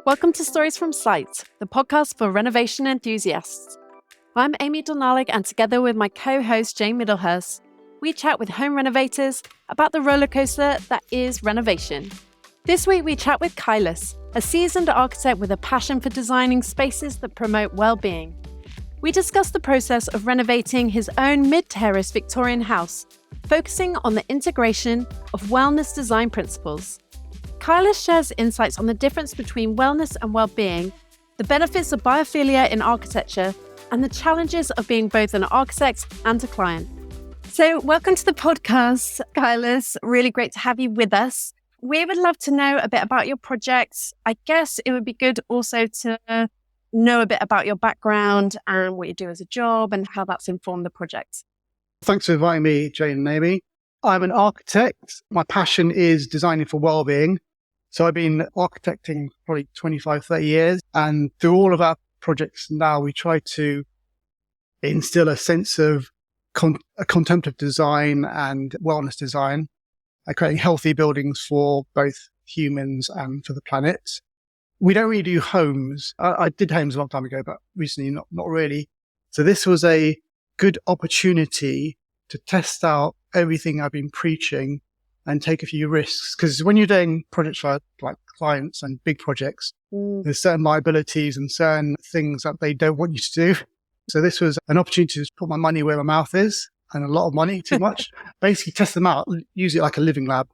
Welcome to Stories from Site, the podcast for renovation enthusiasts. I'm Amy Donalik, and together with my co-host Jane Middlehurst, we chat with home renovators about the rollercoaster that is renovation. This week we chat with Kailas, a seasoned architect with a passion for designing spaces that promote well-being. We discuss the process of renovating his own mid-terrace Victorian house, focusing on the integration of wellness design principles. Kailas shares insights on the difference between wellness and well-being, the benefits of biophilia in architecture, and the challenges of being both an architect and a client. So welcome to the podcast, Kailas. Really great to have you with us. We would love to know a bit about your projects. I guess it would be good also to know a bit about your background and what you do as a job and how that's informed the project. Thanks for inviting me, Jane and Amy. I'm an architect. My passion is designing for well-being. So I've been architecting probably 25, 30 years. And through all of our projects now, we try to instill a sense of a contemplative design and wellness design, creating healthy buildings for both humans and for the planet. We don't really do homes. I did homes a long time ago, but recently not really. So this was a good opportunity to test out everything I've been preaching and take a few risks. Because when you're doing projects for like clients and big projects, there's certain liabilities and certain things that they don't want you to do. So this was an opportunity to put my money where my mouth is, and a lot of money, too much. Basically test them out, use it like a living lab.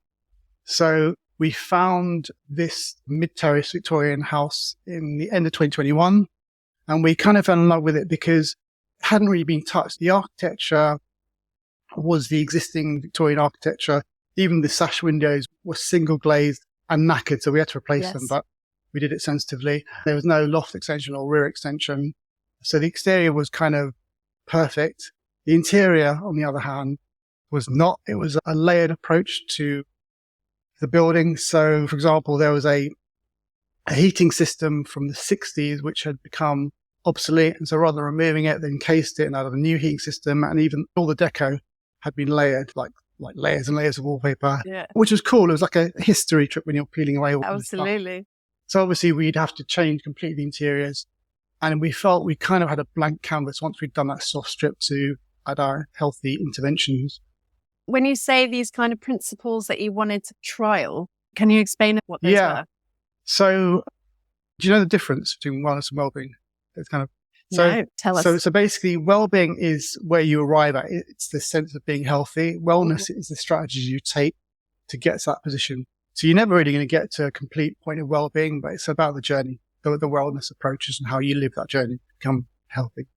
So we found this mid-terrace Victorian house in the end of 2021, and we kind of fell in love with it because it hadn't really been touched. The architecture was the existing Victorian architecture. Even the sash windows were single glazed and knackered, so we had to replace them, but we did it sensitively. There was no loft extension or rear extension. So the exterior was kind of perfect. The interior, on the other hand, was not. It was a layered approach to the building. So, for example, there was a heating system from the 60s, which had become obsolete. And so rather than removing it, they encased it and added a new heating system. And even all the deco had been layered, like layers and layers of wallpaper, which was cool. It was like a history trip when you're peeling away all this stuff. Absolutely. So obviously we'd have to change completely the interiors. And we felt we kind of had a blank canvas once we'd done that soft strip to add our healthy interventions. When you say these kind of principles that you wanted to trial, can you explain what those were? So do you know the difference between wellness and well-being? It's kind of no, tell us. So basically, well-being is where you arrive at. It's the sense of being healthy. Wellness is the strategies you take to get to that position. So you're never really going to get to a complete point of well-being, but it's about the journey, the wellness approaches and how you live that journey to become healthy.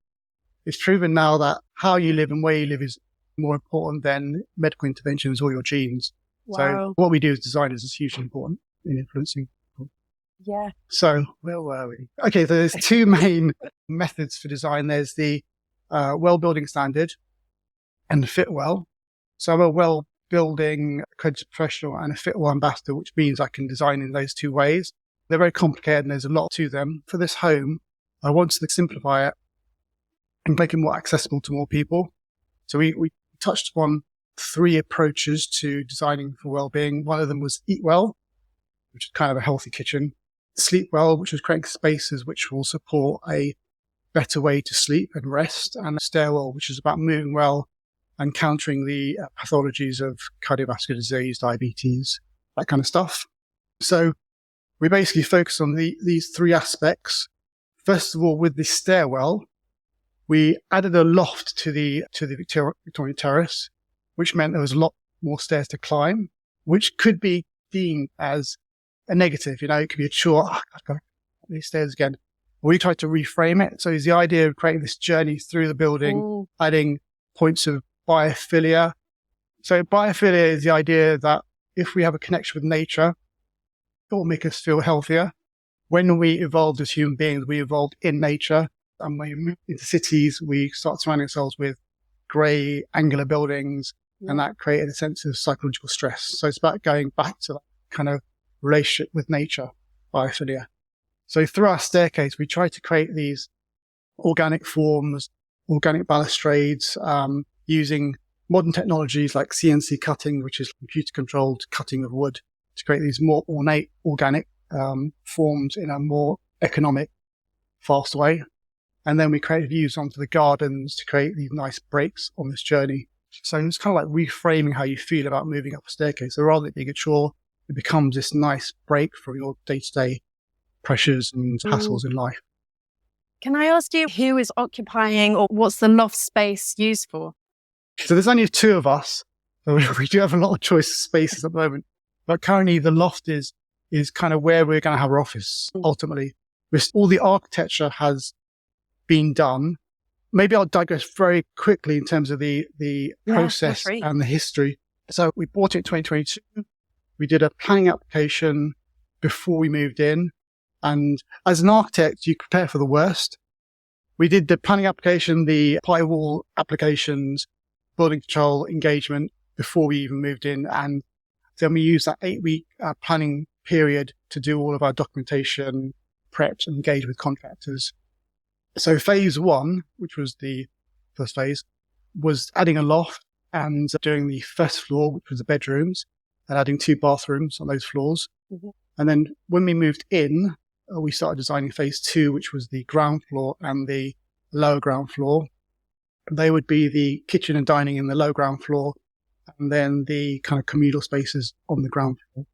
It's proven now that how you live and where you live is more important than medical interventions or your genes. Wow. So what we do as designers is hugely important in influencing. Yeah. So where were we? Okay, so there's two main methods for design. There's the well building standard and the fit well. So I'm a well building accredited professional and a fit well ambassador, which means I can design in those two ways. They're very complicated and there's a lot to them. For this home, I wanted to simplify it and make it more accessible to more people. So we touched upon three approaches to designing for well-being. One of them was eat well, which is kind of a healthy kitchen. Sleep well, which is creating spaces which will support a better way to sleep and rest. And stairwell, which is about moving well and countering the pathologies of cardiovascular disease, diabetes, that kind of stuff. So we basically focus on these three aspects. First of all, with the stairwell, we added a loft to the Victorian terrace, which meant there was a lot more stairs to climb, which could be deemed as a negative. You know, it could be a chore. Oh, I've got these stairs again. We tried to reframe it. So it's the idea of creating this journey through the building, adding points of biophilia. So biophilia is the idea that if we have a connection with nature, it will make us feel healthier. When we evolved as human beings, we evolved in nature. And when we moved into cities, we start surrounding ourselves with grey, angular buildings, and that created a sense of psychological stress. So it's about going back to that kind of relationship with nature, biophilia. So through our staircase, we try to create these organic forms, organic balustrades, using modern technologies like CNC cutting, which is computer-controlled cutting of wood, to create these more ornate organic formed in a more economic, fast way. And then we created views onto the gardens to create these nice breaks on this journey. So it's kind of like reframing how you feel about moving up a staircase. So rather than being a chore, it becomes this nice break from your day-to-day pressures and hassles in life. Can I ask you who is occupying, or what's the loft space used for? So there's only two of us. So we do have a lot of choice spaces at the moment. But currently the loft is kind of where we're going to have our office ultimately. All the architecture has been done. Maybe I'll digress very quickly in terms of the process and the history. So we bought it in 2022. We did a planning application before we moved in. And as an architect, you prepare for the worst. We did the planning application, the party wall applications, building control engagement before we even moved in. And then we used that 8-week planning period to do all of our documentation, preps, and engage with contractors. So phase 1, which was the first phase, was adding a loft and doing the first floor, which was the bedrooms, and adding 2 bathrooms on those floors. Mm-hmm. And then when we moved in, we started designing phase 2, which was the ground floor and the lower ground floor. They would be the kitchen and dining in the low ground floor, and then the kind of communal spaces on the ground floor.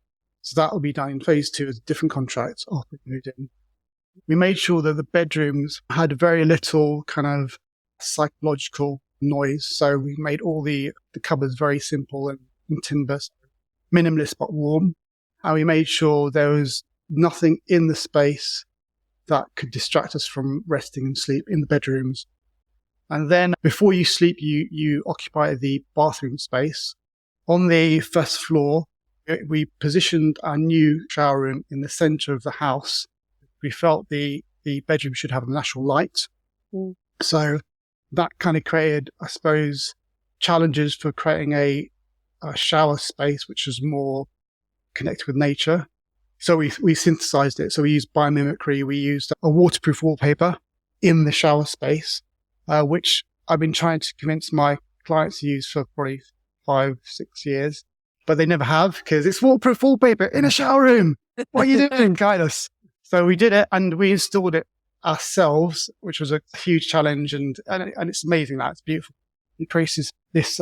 So that will be done in phase 2 as different contracts after we moved in. We made sure that the bedrooms had very little kind of psychological noise. So we made all the cupboards very simple and timber, minimalist but warm. And we made sure there was nothing in the space that could distract us from resting and sleep in the bedrooms. And then before you sleep, you occupy the bathroom space. On the first floor, we positioned our new shower room in the center of the house. We felt the bedroom should have a natural light. Mm. So that kind of created, I suppose, challenges for creating a shower space, which was more connected with nature. So we synthesized it. So we used biomimicry. We used a waterproof wallpaper in the shower space, which I've been trying to convince my clients to use for probably 5-6 years, but they never have because it's waterproof wallpaper in a shower room. What are you doing, Kailas? So we did it and we installed it ourselves, which was a huge challenge. And it's amazing that it's beautiful. It creates this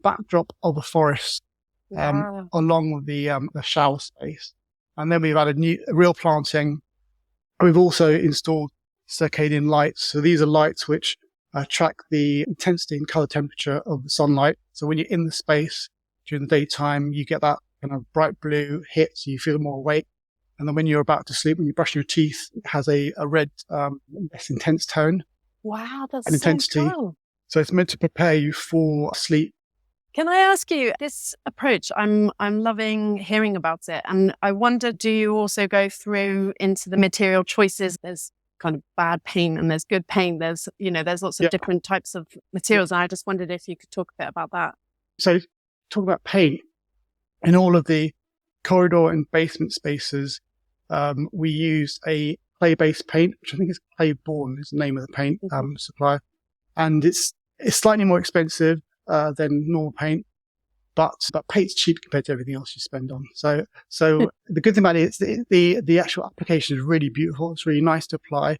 backdrop of a forest along with the shower space. And then we've added real planting. We've also installed circadian lights. So these are lights which track the intensity and color temperature of the sunlight. So when you're in the space during the daytime, you get that kind of bright blue hit, so you feel more awake. And then when you're about to sleep, when you're brushing your teeth, it has a red, less intense tone. Wow, that's and intensity. So cool. So it's meant to prepare you for sleep. Can I ask you, this approach, I'm loving hearing about it. And I wonder, do you also go through into the material choices? There's kind of bad paint and there's good paint. There's lots of different types of materials. And I just wondered if you could talk a bit about that. So talk about paint. In all of the corridor and basement spaces, we used a clay-based paint, which I think is Claiborne is the name of the paint supplier. And it's slightly more expensive than normal paint, but paint's cheap compared to everything else you spend on. So the good thing about it is the actual application is really beautiful. It's really nice to apply.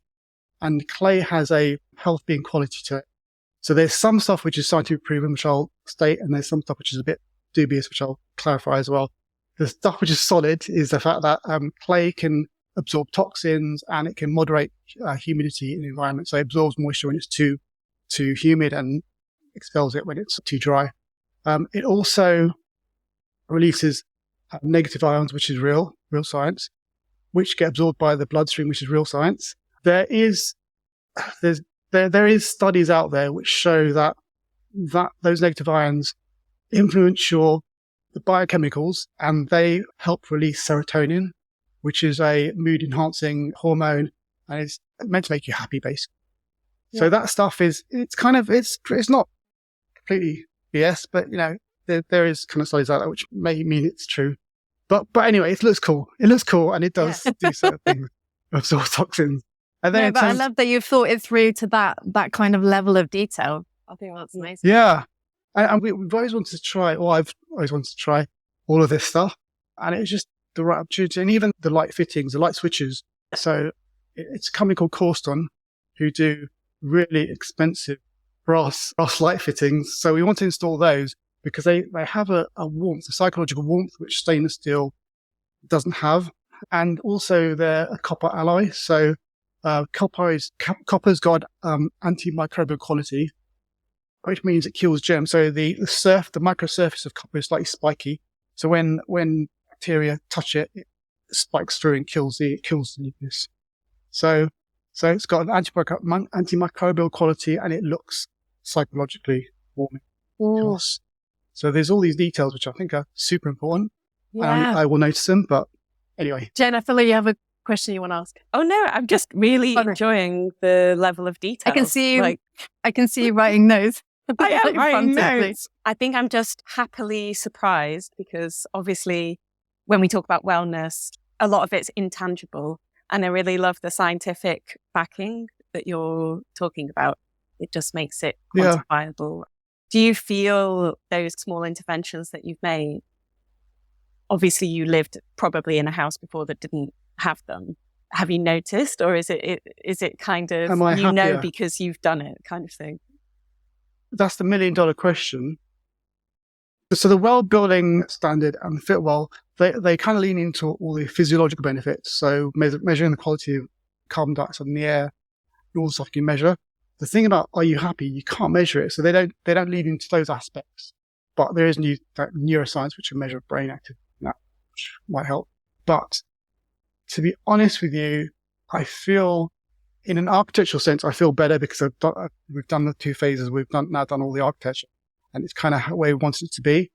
And clay has a health being quality to it. So there's some stuff which is scientifically proven, which I'll state, and there's some stuff which is a bit dubious, which I'll clarify as well. The stuff which is solid is the fact that clay can absorb toxins and it can moderate humidity in the environment. So it absorbs moisture when it's too humid and expels it when it's too dry. It also releases negative ions, which is real science, which get absorbed by the bloodstream, which is real science. There is studies out there which show that those negative ions influence the biochemicals, and they help release serotonin, which is a mood enhancing hormone, and it's meant to make you happy, basically. Yeah. So that stuff it's not completely BS, but there is kind of studies out there which may mean it's true. But anyway, it looks cool. It looks cool, and it does do certain things, absorb toxins. And then I love that you've thought it through to that kind of level of detail. I think that's amazing. Yeah. And we've always wanted to try, or I've always wanted to try all of this stuff. And it was just the right opportunity, and even the light fittings, the light switches. So it's a company called Corston who do really expensive brass light fittings. So we want to install those because they have a warmth, a psychological warmth, which stainless steel doesn't have. And also they're a copper alloy. So copper's got antimicrobial quality, which means it kills germs. So the microsurface of copper is slightly spiky. So when bacteria touch it, it spikes through and kills the nucleus. So it's got an antimicrobial quality, and it looks psychologically warming. So there's all these details which I think are super important. Yeah. I will notice them, but anyway. Jen, I feel like you have a question you want to ask. Oh no, I'm just really enjoying the level of detail. I can see you writing notes. I am writing notes. I think I'm just happily surprised because obviously when we talk about wellness, a lot of it's intangible. And I really love the scientific backing that you're talking about. It just makes it quantifiable. Do you feel those small interventions that you've made? Obviously, you lived probably in a house before that didn't have them. Have you noticed, or is it kind of because you've done it kind of thing? That's the $1 million question. So the well building standard and Fitwell, they kind of lean into all the physiological benefits. So measuring the quality of carbon dioxide in the air, also you can measure. The thing about are you happy? You can't measure it, so they don't lead into those aspects. But there is neuroscience which can measure brain activity, which might help. But to be honest with you, I feel, in an architectural sense, I feel better because we've done the 2 phases. We've now done all the architecture, and it's kind of the way we want it to be.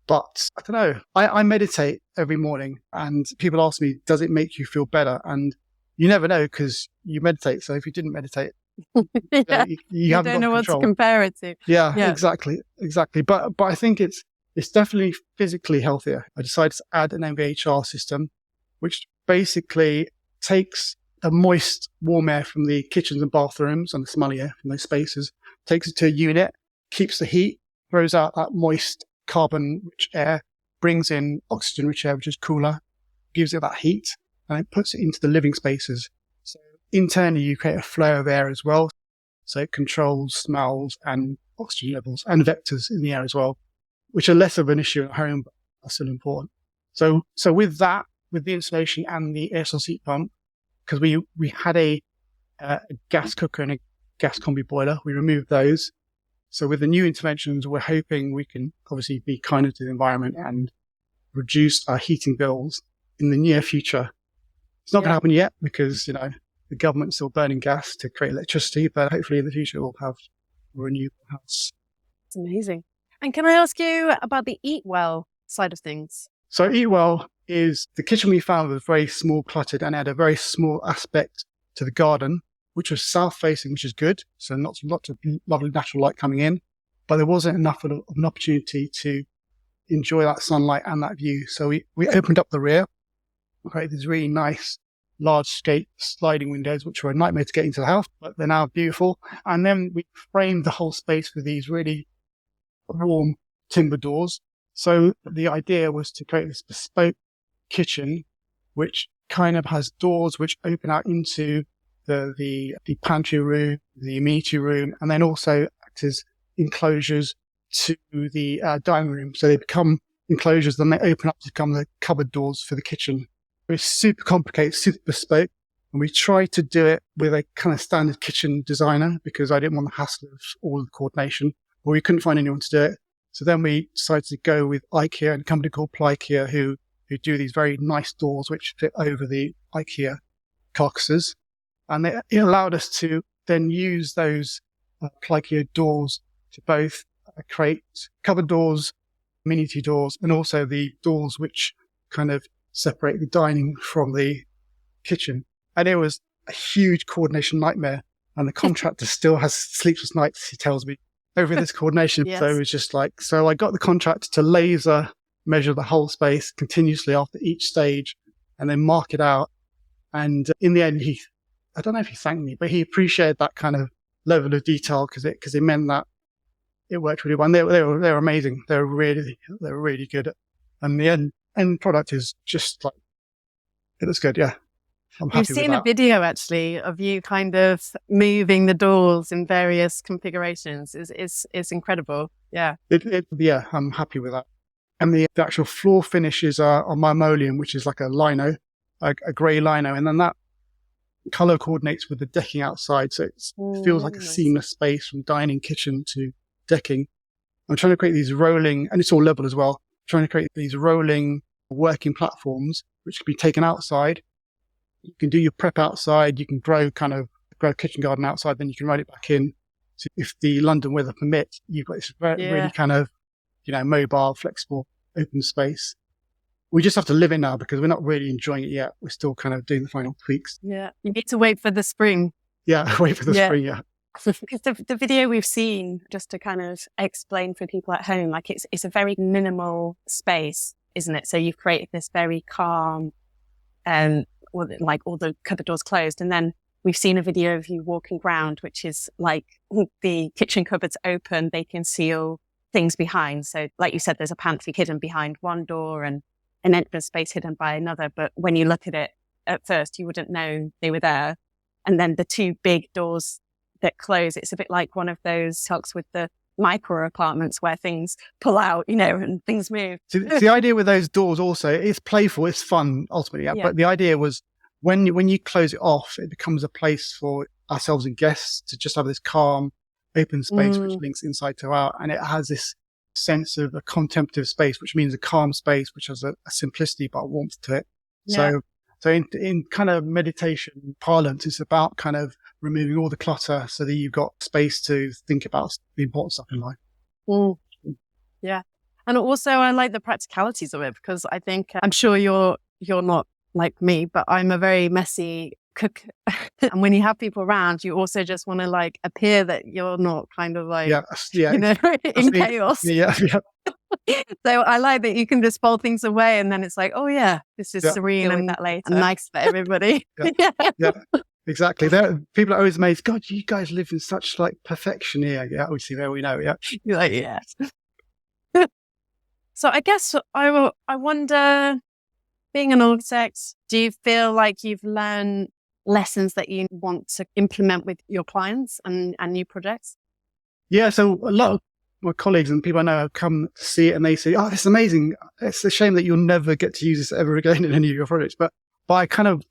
But I don't know. I meditate every morning, and people ask me, does it make you feel better? And you never know because you meditate. So if you didn't meditate, you don't know what to compare it to. Yeah, exactly. But I think it's definitely physically healthier. I decided to add an MVHR system, which basically takes a moist, warm air from the kitchens and bathrooms and the smelly air from those spaces, takes it to a unit, keeps the heat, throws out that moist carbon-rich air, brings in oxygen-rich air, which is cooler, gives it that heat, and it puts it into the living spaces. So internally, you create a flow of air as well. So it controls smells and oxygen levels and vectors in the air as well, which are less of an issue at home, but are still important. So with that, with the insulation and the air source heat pump, because we had a gas cooker and a gas combi boiler, we removed those. So with the new interventions, we're hoping we can obviously be kinder to the environment and reduce our heating bills in the near future. It's not going to happen yet because, the government's still burning gas to create electricity, but hopefully in the future we'll have a renewable house. It's amazing. And can I ask you about the Eat Well side of things? So Eat Well is the kitchen we found was very small, cluttered, and had a very small aspect to the garden, which was south facing, which is good. So lots of lovely natural light coming in, but there wasn't enough of an opportunity to enjoy that sunlight and that view. So we opened up the rear, created these really nice large sliding windows, which were a nightmare to get into the house, but they're now beautiful. And then we framed the whole space with these really warm timber doors. So the idea was to create this bespoke kitchen, which kind of has doors which open out into the pantry room, the amenity room, and then also act as enclosures to the dining room. So they become enclosures, then they open up to become the cupboard doors for the kitchen. It's super complicated, super bespoke, and we tried to do it with a kind of standard kitchen designer because I didn't want the hassle of all the coordination, or we couldn't find anyone to do it. So then we decided to go with IKEA and a company called Plykia who do these very nice doors which fit over the IKEA carcasses. And it allowed us to then use those Plykia doors to both create cupboard doors, amenity doors, and also the doors which kind of separate the dining from the kitchen. And it was a huge coordination nightmare. And the contractor still has sleepless nights, he tells me, over this coordination. Yes. So it was just so I got the contractor to laser measure the whole space continuously after each stage and then mark it out. And in the end, I don't know if he thanked me, but he appreciated that kind of level of detail because it meant that it worked really well. And they were amazing. They were really good. And in the end, end product is just like, it looks good. Yeah. I'm happy We've with seen that. a video actually of you kind of moving the doors in various configurations. It's incredible. Yeah. Yeah, I'm happy with that. And the actual floor finishes are on Mimoleum, which is like a lino, a grey lino. And then that color coordinates with the decking outside. So it feels like a seamless space from dining, kitchen to decking. I'm trying to create these rolling, and it's all level as well, trying to create these rolling working platforms, which can be taken outside. You can do your prep outside. You can grow kitchen garden outside. Then you can ride it back in. So if the London weather permits, you've got this really kind of, mobile, flexible, open space. We just have to live in now because we're not really enjoying it yet. We're still kind of doing the final tweaks. Yeah. You need to wait for the spring. Yeah. Wait for the spring. Yeah. Because the video we've seen, just to kind of explain for people at home, like it's a very minimal space, isn't it? So you've created this very calm, like all the cupboard doors closed. And then we've seen a video of you walking around, which is like the kitchen cupboards open, they conceal things behind. So like you said, there's a pantry hidden behind one door and an entrance space hidden by another. But when you look at it at first, you wouldn't know they were there. And then the two big doors that close, it's a bit like one of those talks with the micro apartments where things pull out, and things move. So the idea with those doors also, it's playful, it's fun ultimately. Yeah. But the idea was when you close it off, it becomes a place for ourselves and guests to just have this calm, open space, which links inside to out. And it has this sense of a contemplative space, which means a calm space, which has a simplicity but a warmth to it. Yeah. So in kind of meditation parlance, it's about kind of removing all the clutter so that you've got space to think about the important stuff in life. Yeah. And also I like the practicalities of it because I think, I'm sure you're not like me, but I'm a very messy cook. And when you have people around, you also just want to like appear that you're not kind of like, in chaos. Yeah. So I like that you can just fold things away and then it's like, oh yeah, this is serene and that later. And nice for everybody. Yeah. Exactly. People are always amazed. God, you guys live in such like perfection here. Yeah, obviously there we know. Yeah. You're like, yeah. So I guess I wonder, being an architect, do you feel like you've learned lessons that you want to implement with your clients and new projects? Yeah. So a lot of my colleagues and people I know have come to see it and they say, oh, this is amazing. It's a shame that you'll never get to use this ever again in any of your projects. But I kind of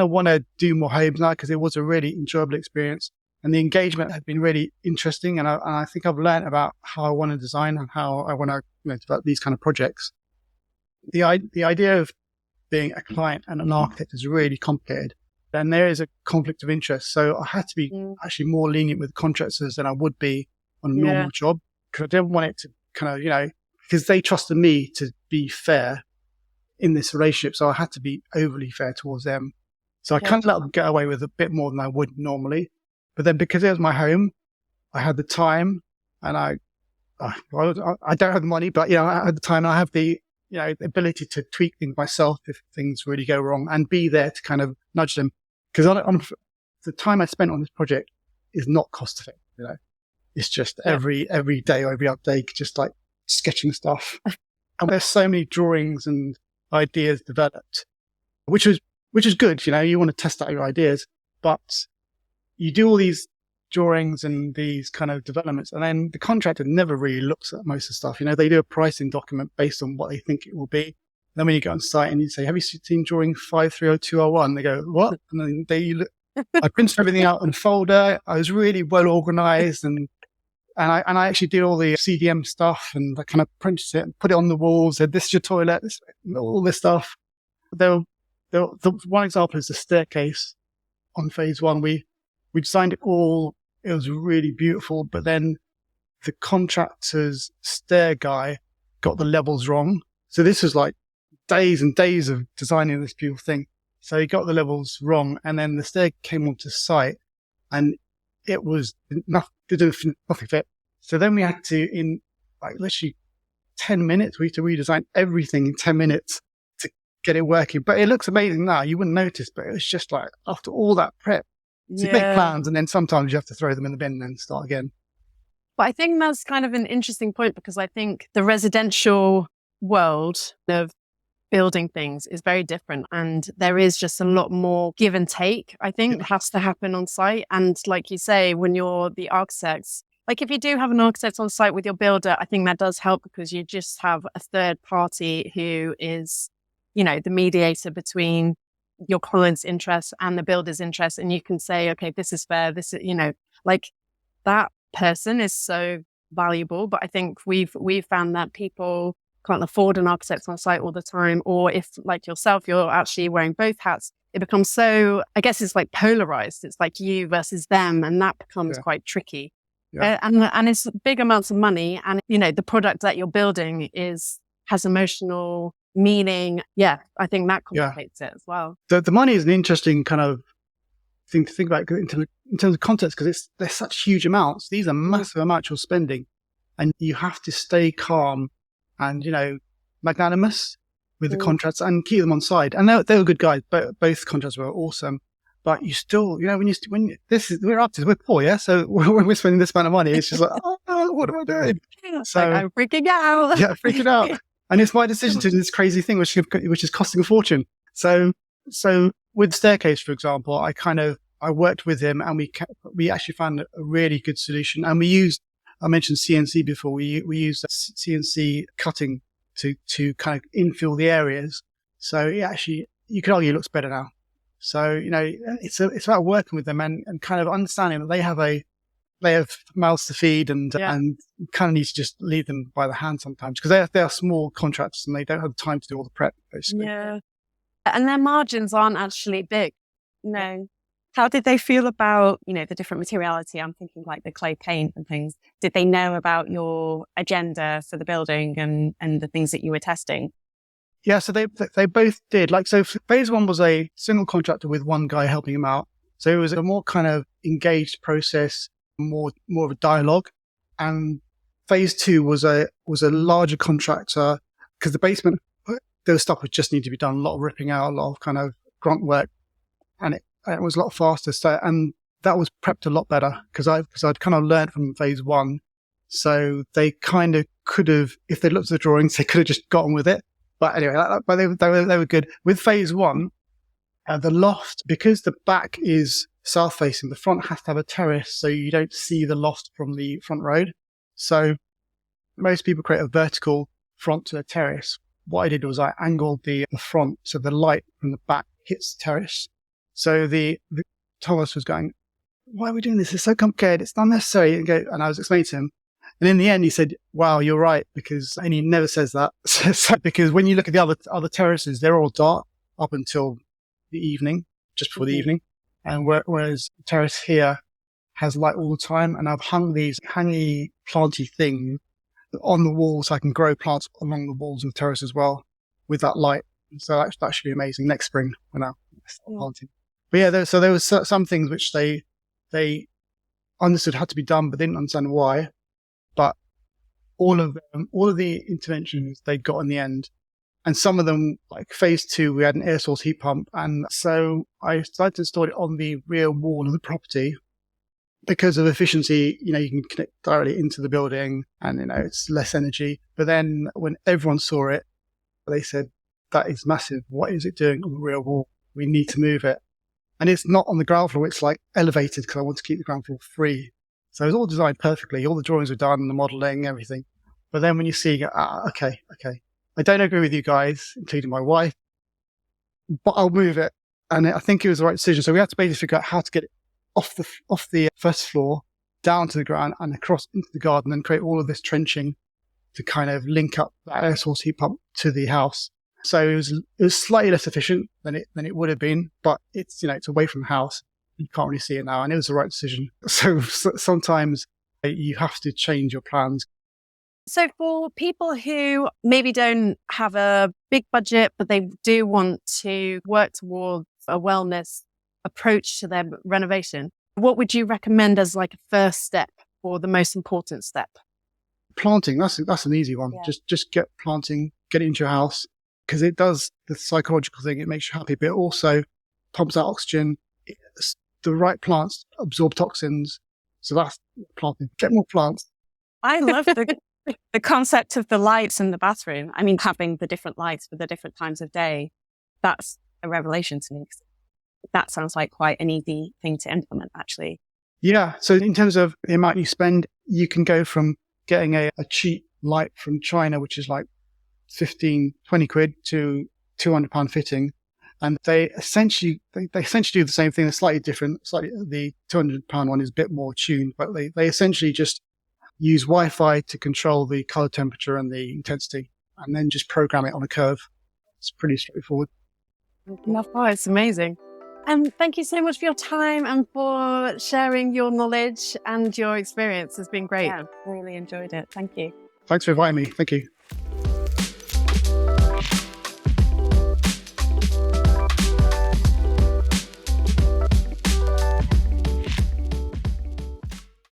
want to do more homes now because it was a really enjoyable experience and the engagement had been really interesting. And I think I've learned about how I want to design and how I want to develop these kind of projects. The idea of being a client and an architect is really complicated. And there is a conflict of interest. So I had to be actually more lenient with contractors than I would be on a normal job because I didn't want it to kind of, because they trusted me to be fair in this relationship. So I had to be overly fair towards them. So I kind of let them get away with a bit more than I would normally. But then because it was my home, I had the time and I don't have the money, but I had the time and I have the ability to tweak things myself if things really go wrong and be there to kind of nudge them. Because the time I spent on this project is not cost effective. It's just every day or every update, just like sketching stuff. And there's so many drawings and ideas developed, which is good. You want to test out your ideas, but you do all these drawings and these kind of developments, and then the contractor never really looks at most of the stuff. They do a pricing document based on what they think it will be. Then when you go on site and you say, "Have you seen drawing 5300201?" They go, "What?" And then they look. I printed everything out in a folder. I was really well organized and I actually did all the CDM stuff and I kind of printed it and put it on the walls. Said, "This is your toilet," all this stuff. The one example is the staircase on phase one. We designed it all. It was really beautiful, but then the contractor's stair guy got the levels wrong. So this was like days and days of designing this beautiful thing. So he got the levels wrong, and then the stair came onto site, and it was nothing fit. So then we had to, in like literally 10 minutes, we had to redesign everything in 10 minutes to get it working. But it looks amazing now. You wouldn't notice, but it was just like after all that prep, so you make plans, and then sometimes you have to throw them in the bin and then start again. But I think that's kind of an interesting point because I think the residential world of building things is very different. And there is just a lot more give and take, I think, has to happen on site. And like you say, when you're the architects, like if you do have an architect on site with your builder, I think that does help because you just have a third party who is, the mediator between your client's interest and the builder's interest. And you can say, okay, this is fair. This is, like that person is so valuable. But I think we've found that people can't afford an architect on site all the time. Or if, like yourself, you're actually wearing both hats, it becomes so, I guess it's like polarized. It's like you versus them. And that becomes quite tricky. Yeah. And it's big amounts of money. And, the product that you're building has emotional meaning. Yeah, I think that complicates it as well. The money is an interesting kind of thing to think about in terms of context, because they're such huge amounts. These are massive amounts you're spending. And you have to stay calm and, magnanimous with the contracts and keep them on side. And they were good guys. Both contracts were awesome. But you still, we're artists, we're poor, yeah? So when we're spending this amount of money, it's just like, oh, what am I doing? So I'm freaking out. Yeah, freaking out. And it's my decision to do this crazy thing, which is costing a fortune. So with Staircase, for example, I worked with him and we actually found a really good solution. And I mentioned CNC before. We used CNC cutting to kind of infill the areas. So you could argue it looks better now. So, it's about working with them and kind of understanding that they have mouths to feed and kind of need to just lead them by the hand sometimes because they are small contracts and they don't have time to do all the prep, basically. Yeah. And their margins aren't actually big. No. How did they feel about, the different materiality? I'm thinking like the clay paint and things. Did they know about your agenda for the building and the things that you were testing? Yeah, so they both did. So phase one was a single contractor with one guy helping him out. So it was a more kind of engaged process, more of a dialogue. And phase two was a larger contractor because the basement, there was stuff that just needed to be done, a lot of ripping out, a lot of kind of grunt work. And it was a lot faster. So, and that was prepped a lot better because I'd kind of learned from phase one. So they kind of could have, if they looked at the drawings, they could have just gotten with it. But anyway, they were good. With phase one, the loft, because the back is south facing, the front has to have a terrace so you don't see the loft from the front road. So most people create a vertical front to a terrace. What I did was I angled the front so the light from the back hits the terrace. So the Thomas was going, why are we doing this? It's so complicated. It's not necessary. And I was explaining to him. And in the end, he said, wow, you're right. And he never says that. Because when you look at the other terraces, they're all dark up until the evening, just before the evening. And whereas the terrace here has light all the time. And I've hung these hangy, planty things on the walls so I can grow plants along the walls of the terrace as well with that light. So that should be amazing next spring when I start planting. But yeah, there was some things which they understood had to be done, but didn't understand why. But all of the interventions they got in the end, and some of them, like phase two, we had an air source heat pump, and so I started to install it on the rear wall of the property because of efficiency. You can connect directly into the building, and it's less energy. But then when everyone saw it, they said, "That is massive. What is it doing on the rear wall? We need to move it." And it's not on the ground floor; it's like elevated because I want to keep the ground floor free. So it was all designed perfectly. All the drawings were done, the modelling, everything. But then when you see, you go, okay. I don't agree with you guys, including my wife, but I'll move it. And I think it was the right decision. So we had to basically figure out how to get it off the first floor, down to the ground and across into the garden and create all of this trenching to kind of link up that air source heat pump to the house. So it was slightly less efficient than it would have been, but it's away from the house. You can't really see it now, and it was the right decision. So sometimes you have to change your plans. So for people who maybe don't have a big budget, but they do want to work towards a wellness approach to their renovation, what would you recommend as like a first step or the most important step? Planting, that's an easy one. Yeah. Just get planting, get it into your house, because it does the psychological thing. It makes you happy, but it also pumps out oxygen. The right plants absorb toxins. So that's planting. Get more plants. I love the The concept of the lights in the bathroom, I mean, having the different lights for the different times of day, that's a revelation to me. That sounds like quite an easy thing to implement, actually. Yeah. So in terms of the amount you spend, you can go from getting a cheap light from China, which is like 15, 20 quid, to £200 fitting. And they essentially do the same thing. They're slightly different. The £200 one is a bit more tuned, but they essentially just use Wi-Fi to control the color temperature and the intensity, and then just program it on a curve. It's pretty straightforward. Oh, it's amazing. And thank you so much for your time and for sharing your knowledge and your experience. It's been great. Yeah, really enjoyed it. Thank you. Thanks for inviting me. Thank you.